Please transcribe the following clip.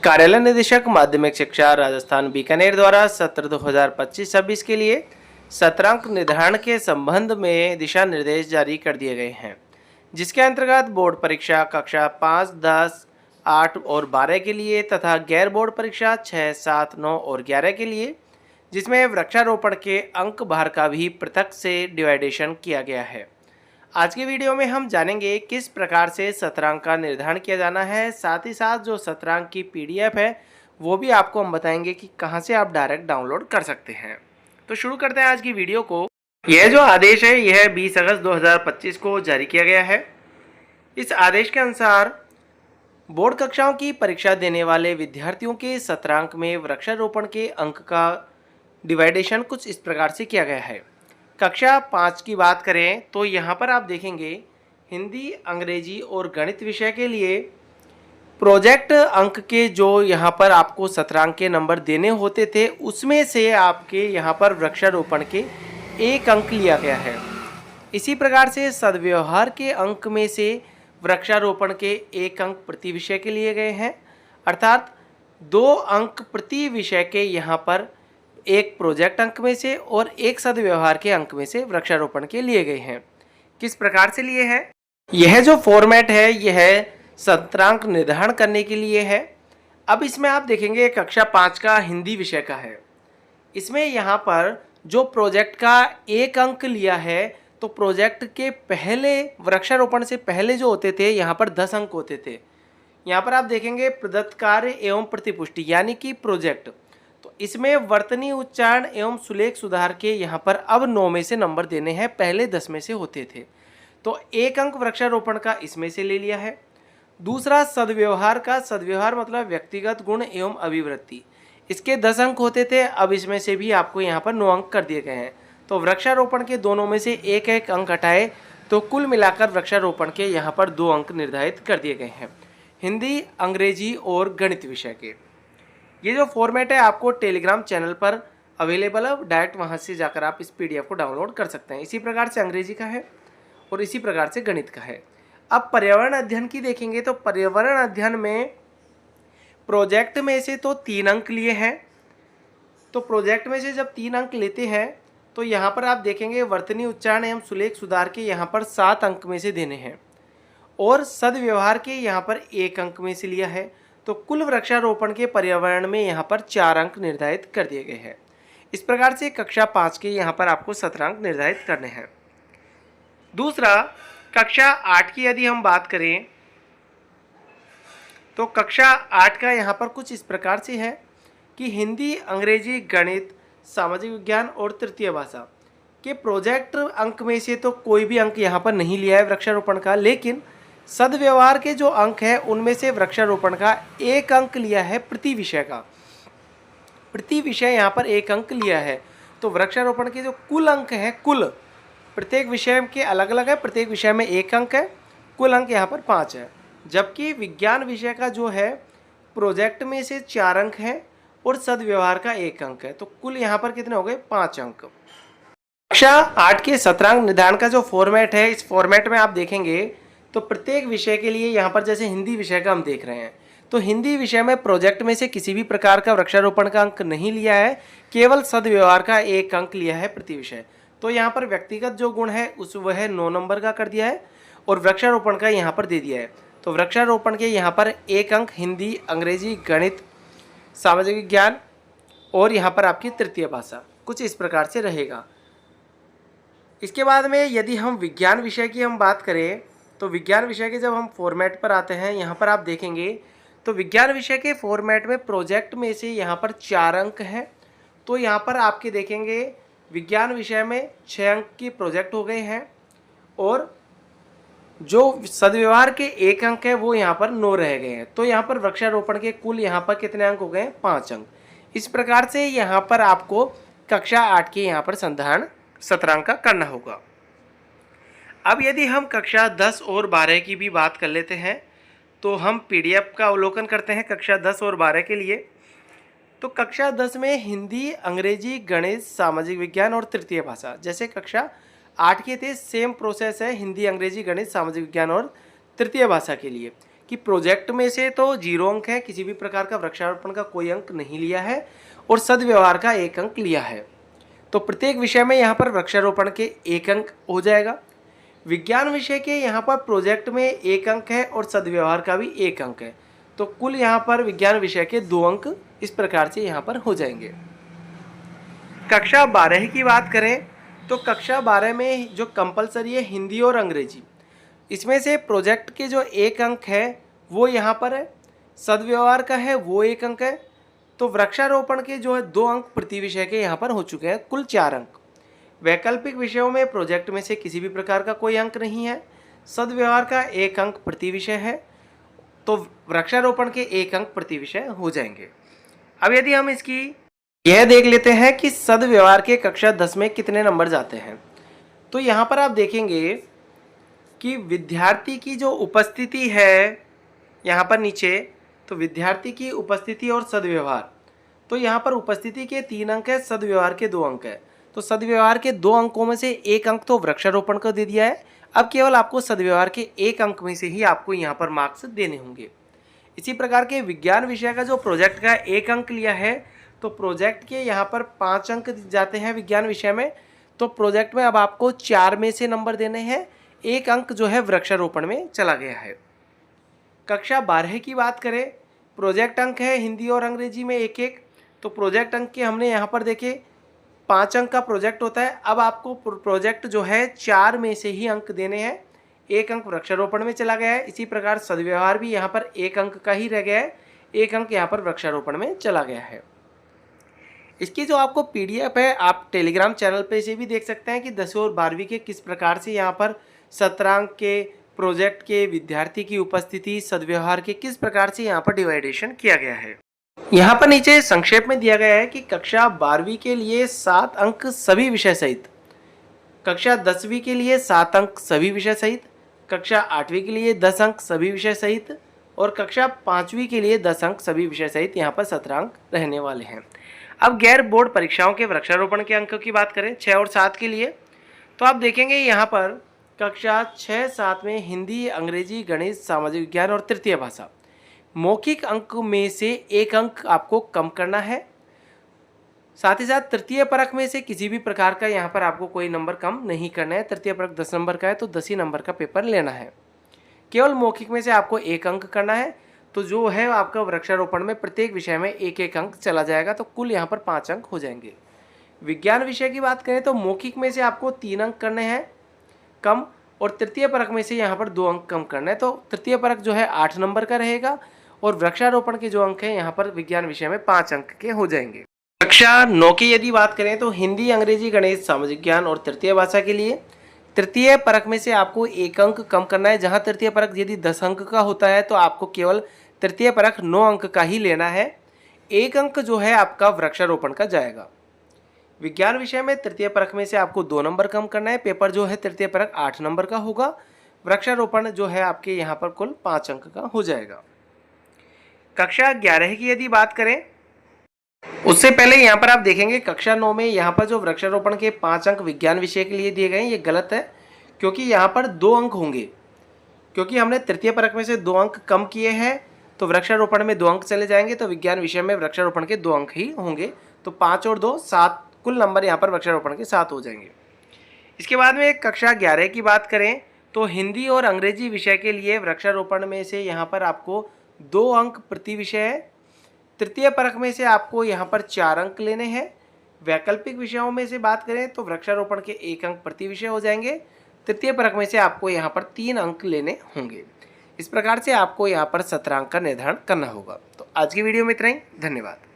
कार्यालय निदेशक माध्यमिक शिक्षा राजस्थान बीकानेर द्वारा सत्र 2025-26 के लिए सत्रांक निर्धारण के संबंध में दिशा निर्देश जारी कर दिए गए हैं, जिसके अंतर्गत बोर्ड परीक्षा कक्षा 5, 10, 8 और 12 के लिए तथा गैर बोर्ड परीक्षा 6, 7, 9 और 11 के लिए, जिसमें वृक्षारोपण के अंक भार का भी पृथक से डिवाइडेशन किया गया है। आज की वीडियो में हम जानेंगे किस प्रकार से सत्रांक का निर्धारण किया जाना है। साथ ही साथ जो सत्रांक की पीडीएफ है वो भी आपको हम बताएंगे कि कहां से आप डायरेक्ट डाउनलोड कर सकते हैं। तो शुरू करते हैं आज की वीडियो को। यह जो आदेश है यह 20 अगस्त 2025 को जारी किया गया है। इस आदेश के अनुसार बोर्ड कक्षाओं की परीक्षा देने वाले विद्यार्थियों के सत्रांक में वृक्षारोपण के अंक का डिवाइडेशन कुछ इस प्रकार से किया गया है। कक्षा 5 की बात करें तो यहाँ पर आप देखेंगे हिंदी, अंग्रेजी और गणित विषय के लिए प्रोजेक्ट अंक के जो यहाँ पर आपको सत्रांक के नंबर देने होते थे उसमें से आपके यहाँ पर वृक्षारोपण के 1 अंक लिया गया है। इसी प्रकार से सद्व्यवहार के अंक में से वृक्षारोपण के 1 अंक प्रति विषय के लिए गए हैं, अर्थात 2 अंक प्रति विषय के यहाँ पर 1 प्रोजेक्ट अंक में से और 1 सद्व्यवहार के अंक में से वृक्षारोपण के लिए गए हैं। किस प्रकार से लिए हैं? यह जो फॉर्मेट है यह सत्रांक निर्धारण करने के लिए है। अब इसमें आप देखेंगे कक्षा 5 का हिंदी विषय का है। इसमें यहाँ पर जो प्रोजेक्ट का 1 अंक लिया है तो प्रोजेक्ट के पहले वृक्षारोपण से पहले जो होते थे यहाँ पर 10 अंक होते थे। यहाँ पर आप देखेंगे प्रदत्त कार्य एवं प्रतिपुष्टि यानी कि प्रोजेक्ट, तो इसमें वर्तनी उच्चारण एवं सुलेख सुधार के यहाँ पर अब 9 में से नंबर देने हैं, पहले 10 में से होते थे। तो 1 अंक वृक्षारोपण का इसमें से ले लिया है। दूसरा सद्व्यवहार का, सद्व्यवहार मतलब व्यक्तिगत गुण एवं अभिवृत्ति, इसके 10 अंक होते थे, अब इसमें से भी आपको यहाँ पर 9 अंक कर दिए गए हैं। तो वृक्षारोपण के दोनों में से 1-1 अंक हटाए तो कुल मिलाकर वृक्षारोपण के यहाँ पर 2 अंक निर्धारित कर दिए गए हैं, हिंदी, अंग्रेजी और गणित विषय के। ये जो फॉर्मेट है आपको टेलीग्राम चैनल पर अवेलेबल है, डायरेक्ट वहाँ से जाकर आप इस पीडीएफ को डाउनलोड कर सकते हैं। इसी प्रकार से अंग्रेजी का है और इसी प्रकार से गणित का है। अब पर्यावरण अध्ययन की देखेंगे तो पर्यावरण अध्ययन में प्रोजेक्ट में से तो 3 अंक लिए हैं। तो प्रोजेक्ट में से जब 3 अंक लेते हैं तो यहाँ पर आप देखेंगे वर्तनी उच्चारण एवं सुलेख सुधार के यहाँ पर 7 अंक में से देने हैं और सद्व्यवहार के यहाँ पर 1 अंक में से लिया है। तो कुल वृक्षारोपण के पर्यावरण में यहाँ पर 4 अंक निर्धारित कर दिए गए हैं। इस प्रकार से कक्षा 5 के यहाँ पर आपको सत्रांक निर्धारित करने हैं। दूसरा, कक्षा 8 की यदि हम बात करें तो कक्षा 8 का यहाँ पर कुछ इस प्रकार से है कि हिंदी, अंग्रेजी, गणित, सामाजिक विज्ञान और तृतीय भाषा के प्रोजेक्ट अंक में से तो कोई भी अंक यहाँ पर नहीं लिया है वृक्षारोपण का, लेकिन सद्व्यवहार के जो अंक है उनमें से वृक्षारोपण का 1 अंक लिया है प्रति विषय का। प्रति विषय यहाँ पर 1 अंक लिया है। तो वृक्षारोपण के जो कुल अंक हैं, कुल प्रत्येक विषय के अलग अलग है, प्रत्येक विषय में 1 अंक है, कुल अंक यहाँ पर 5 है। जबकि विज्ञान विषय का जो है प्रोजेक्ट में से 4 अंक है और सद्व्यवहार का 1 अंक है। तो कुल यहाँ पर कितने हो गए? 5 अंक। कक्षा 8 के सत्रांक निर्धारण का जो फॉर्मेट है, इस फॉर्मेट में आप देखेंगे तो प्रत्येक विषय के लिए यहाँ पर जैसे हिंदी विषय का हम देख रहे हैं तो हिंदी विषय में प्रोजेक्ट में से किसी भी प्रकार का वृक्षारोपण का अंक नहीं लिया है, केवल सद्व्यवहार का 1 अंक लिया है प्रति विषय। तो यहाँ पर व्यक्तिगत जो गुण है उस वह 9 नंबर का कर दिया है और वृक्षारोपण का यहाँ पर दे दिया है। तो वृक्षारोपण के यहाँ पर 1 अंक हिंदी, अंग्रेजी, गणित, सामाजिक विज्ञान और यहाँ पर आपकी तृतीय भाषा, कुछ इस प्रकार से रहेगा। इसके बाद में यदि हम विज्ञान विषय की हम बात करें तो विज्ञान विषय के जब हम फॉर्मेट पर आते हैं यहाँ पर आप देखेंगे तो विज्ञान विषय के फॉर्मेट में प्रोजेक्ट में से यहाँ पर 4 अंक हैं। तो यहाँ पर आपके देखेंगे विज्ञान विषय में 6 अंक की प्रोजेक्ट हो गए हैं और जो सद्व्यवहार के 1 अंक है वो यहाँ पर 9 रह गए हैं। तो यहाँ पर वृक्षारोपण के कुल यहाँ पर कितने अंक हो गए? 5 अंक। इस प्रकार से यहाँ पर आपको कक्षा 8 के यहाँ पर संधारण सत्रांक का करना होगा। अब यदि हम कक्षा 10 और 12 की भी बात कर लेते हैं तो हम पीडीएफ का अवलोकन करते हैं कक्षा 10 और 12 के लिए। तो कक्षा 10 में हिंदी, अंग्रेजी, गणित, सामाजिक विज्ञान और तृतीय भाषा, जैसे कक्षा 8 के थे सेम प्रोसेस है, हिंदी, अंग्रेजी, गणित, सामाजिक विज्ञान और तृतीय भाषा के लिए। कि प्रोजेक्ट में से तो 0 अंक है, किसी भी प्रकार का वृक्षारोपण का कोई अंक नहीं लिया है और सद्व्यवहार का 1 अंक लिया है। तो प्रत्येक विषय में यहाँ पर वृक्षारोपण के 1 अंक हो जाएगा। विज्ञान विषय के यहाँ पर प्रोजेक्ट में 1 अंक है और सद्व्यवहार का भी 1 अंक है। तो कुल यहाँ पर विज्ञान विषय के 2 अंक इस प्रकार से यहाँ पर हो जाएंगे। कक्षा 12 की बात करें तो कक्षा 12 में जो कंपलसरी है हिंदी और अंग्रेजी, इसमें से प्रोजेक्ट के जो 1 अंक है वो यहाँ पर है, सद्व्यवहार का है वो 1 अंक है। तो वृक्षारोपण के जो है 2 अंक प्रति विषय के यहाँ पर हो चुके हैं, कुल 4 अंक। वैकल्पिक विषयों में प्रोजेक्ट में से किसी भी प्रकार का कोई अंक नहीं है, सद्व्यवहार का 1 अंक प्रति विषय है, तो वृक्षारोपण के 1 अंक प्रति विषय हो जाएंगे। अब यदि हम इसकी यह देख लेते हैं कि सद्व्यवहार के कक्षा 10 में कितने नंबर जाते हैं, तो यहाँ पर आप देखेंगे कि विद्यार्थी की जो उपस्थिति है यहाँ पर नीचे, तो विद्यार्थी की उपस्थिति और सद्व्यवहार, तो यहाँ पर उपस्थिति के 3 अंक है, सद्व्यवहार के 2 अंक है। तो सद्व्यवहार के 2 अंकों में से 1 अंक तो वृक्षारोपण को दे दिया है। अब केवल आपको सद्व्यवहार के 1 अंक में से ही आपको यहाँ पर मार्क्स देने होंगे। इसी प्रकार के विज्ञान विषय का जो प्रोजेक्ट का 1 अंक लिया है, तो प्रोजेक्ट के यहाँ पर 5 अंक जाते हैं विज्ञान विषय में। तो प्रोजेक्ट में अब आपको 4 में से नंबर देने हैं, 1 अंक जो है वृक्षारोपण में चला गया है। कक्षा 12 की बात करें, प्रोजेक्ट अंक है हिंदी और अंग्रेजी में 1-1। तो प्रोजेक्ट अंक के हमने यहाँ पर देखे 5 अंक का प्रोजेक्ट होता है। अब आपको प्रोजेक्ट जो है 4 में से ही अंक देने हैं, 1 अंक वृक्षारोपण में चला गया है। इसी प्रकार सद्व्यवहार भी यहाँ पर 1 अंक का ही रह गया है, 1 अंक यहाँ पर वृक्षारोपण में चला गया है। इसकी जो आपको PDF है आप टेलीग्राम चैनल पे से भी देख सकते हैं कि 10वीं और 12वीं के किस प्रकार से यहाँ पर 17 अंक के प्रोजेक्ट के विद्यार्थी की उपस्थिति, सद्व्यवहार के किस प्रकार से यहाँ पर डिवाइडेशन किया गया है। यहाँ पर नीचे संक्षेप में दिया गया है कि कक्षा 12वीं के लिए 7 अंक सभी विषय सहित, कक्षा 10वीं के लिए 7 अंक सभी विषय सहित, कक्षा 8वीं के लिए 10 अंक सभी विषय सहित और कक्षा 5वीं के लिए 10 अंक सभी विषय सहित यहाँ पर 17 अंक रहने वाले हैं। अब गैर बोर्ड परीक्षाओं के वृक्षारोपण के अंकों की बात करें 6 और 7 के लिए, तो आप देखेंगे यहाँ पर कक्षा 6-7 में हिंदी, अंग्रेजी, गणित, सामाजिक विज्ञान और तृतीय भाषा, मौखिक अंक में से 1 अंक आपको कम करना है। साथ ही साथ तृतीय परख में से किसी भी प्रकार का यहाँ पर आपको कोई नंबर कम नहीं करना है। तृतीय परख 10 नंबर का है तो 10 ही नंबर का पेपर लेना है। केवल मौखिक में से आपको 1 अंक करना है। तो जो है आपका वृक्षारोपण में प्रत्येक विषय में 1-1 अंक चला जाएगा, तो कुल यहाँ पर 5 अंक हो जाएंगे। विज्ञान विषय की बात करें तो मौखिक में से आपको 3 अंक करने हैं कम और तृतीय परख में से यहाँ पर 2 अंक कम करना है। तो तृतीय परख जो है 8 नंबर का रहेगा और वृक्षारोपण के जो अंक हैं यहाँ पर विज्ञान विषय में 5 अंक के हो जाएंगे। कक्षा 9 की यदि बात करें तो हिंदी, अंग्रेजी, गणित, सामाजिक विज्ञान और तृतीय भाषा के लिए तृतीय परख में से आपको 1 अंक कम करना है। जहाँ तृतीय परख यदि 10 अंक का होता है तो आपको केवल तृतीय परख 9 अंक का ही लेना है। 1 अंक जो है आपका वृक्षारोपण का जाएगा। विज्ञान विषय में तृतीय परख में से आपको 2 नंबर कम करना है। पेपर जो है तृतीय परख 8 नंबर का होगा। वृक्षारोपण जो है आपके यहाँ पर कुल 5 अंक का हो जाएगा। कक्षा 11 की यदि बात करें उससे पहले यहाँ पर आप देखेंगे कक्षा 9 में यहाँ पर जो वृक्षारोपण के 5 अंक विज्ञान विषय के लिए दिए गए हैं ये गलत है, क्योंकि यहाँ पर 2 अंक होंगे। क्योंकि हमने तृतीय परख में से 2 अंक कम किए हैं तो वृक्षारोपण में 2 अंक चले जाएंगे, तो विज्ञान विषय में वृक्षारोपण के 2 अंक ही होंगे। तो 5 और 2 7 कुल नंबर यहाँ पर वृक्षारोपण के 7 हो जाएंगे। इसके बाद में कक्षा 11 की बात करें तो हिंदी और अंग्रेजी विषय के लिए वृक्षारोपण में से यहाँ पर आपको 2 अंक प्रति विषय है। तृतीय परख में से आपको यहाँ पर 4 अंक लेने हैं। वैकल्पिक विषयों में से बात करें तो वृक्षारोपण के 1 अंक प्रति विषय हो जाएंगे। तृतीय परख में से आपको यहाँ पर 3 अंक लेने होंगे। इस प्रकार से आपको यहाँ पर 17 अंक का निर्धारण करना होगा। तो आज की वीडियो में इतना ही, धन्यवाद।